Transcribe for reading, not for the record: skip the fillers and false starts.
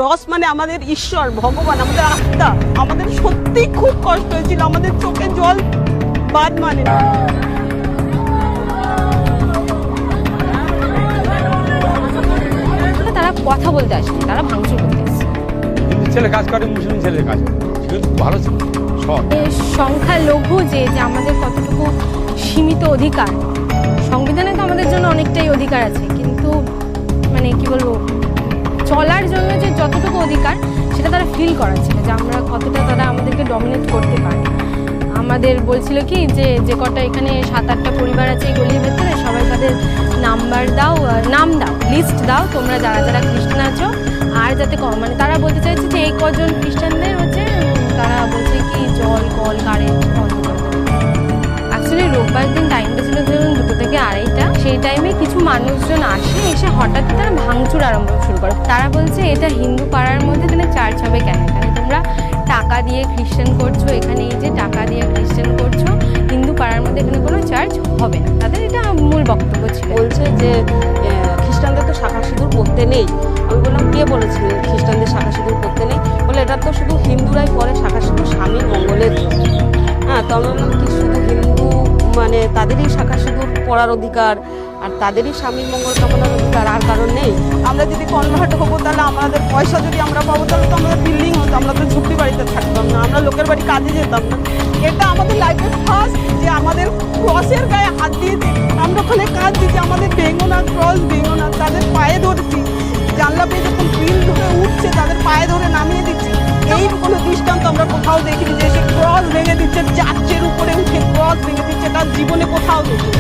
Cross মানে আমাদের ঈশ্বর, ভগবান, আমাদের আত্মা। আমাদের সত্যি খুব কষ্ট হয়েছিল, আমাদের চোখে জল বাদ মানে না। তারা কথা বলতে আসেনি, তারা ভাঙচুর করতে এসেছে। ছেলে কাজ করে, মুসলিম ছেলের কাজ করে, সেটা ভালো ছিল। সংখ্যালঘু যে আমাদের কতটুকু সীমিত অধিকার, সংবিধানে তো আমাদের জন্য অনেকটাই অধিকার আছে, কিন্তু মানে কি বলবো, চলার জন্য যে যতটুকু অধিকার সেটা তারা ফিল করাচ্ছিল, যে আমরা কতটা তারা আমাদেরকে ডমিনেট করতে পারে। আমাদের বলছিল কি যে কটা এখানে 7-8টা পরিবার আছে এই গলির ভেতরে, সবাই তাদের নাম দাও, লিস্ট দাও তোমরা যারা যারা খ্রিস্টান আছো। আর যাতে মানে তারা বলতে চাইছে যে এই কজন খ্রিস্টানদের হচ্ছে, তারা বলছে কি জল, কল, কারেন্ট বন্ধ করে দেবে। অ্যাকচুয়ালি রোববার দিন টাইমটা ছিল ধরুন 2টো থেকে 2:30টা। সেই টাইমে কিছু মানুষজন এসে হঠাৎ তারা ভাঙচুর আরম্ভ শুরু করে। তারা বলছে এটা হিন্দু পাড়ার মধ্যে তাহলে চার্চ হবে কেন? এখানে তোমরা টাকা দিয়ে খ্রিস্টান করছো, এখানে এই যে টাকা দিয়ে খ্রিস্টান করছো, হিন্দু পাড়ার মধ্যে এখানে কোনো চার্চ হবে না। তাদের এটা মূল বক্তব্য ছিল। বলছে যে খ্রিস্টানদের তো শাখা সিঁদুর পরতে নেই। আমি বললাম কে বলেছে খ্রিস্টানদের শাখা সিঁদুর পরতে নেই? বলে এটা তো শুধু হিন্দুরাই পরে শাখা সিঁদুর স্বামীর মঙ্গলের জন্য। হ্যাঁ, তো আমি বললাম কি শুধু হিন্দু মানে তাদেরই শাখা সিঁদুর পরার অধিকার আর তাদেরই স্বামীর মঙ্গল কামনার অধিকার, আর কারণ নেই? আমরা যদি কনভার্ট হবো তাহলে আমাদের পয়সা যদি আমরা পাবো তাহলে তো আমাদের বিল্ডিং হতো, আমরা তো ঝুঁকি বাড়িতে থাকতাম না, আমরা লোকের বাড়ি কাজে যেতাম না। এটা আমাদের লাইফের ফার্স্ট যে আমাদের ক্রসের গায়ে হাত দিয়েছে, আমরা ওখানে কাজ দিয়েছি, আমাদের ভেঙো না, ক্রস ভেঙো না। তাদের পায়ে ধরেছি, জানলা পেয়ে যখন বিল ধরে উঠছে তাদের পায়ে ধরে নামিয়ে দিচ্ছি। এই কোনো দৃষ্টান্ত আমরা কোথাও দেখিনি যে সে ক্রস ভেঙে দিচ্ছে, চার্চের উপরে উঠে ক্রস ভেঙে দিচ্ছে, তার জীবনে কোথাও দেখি।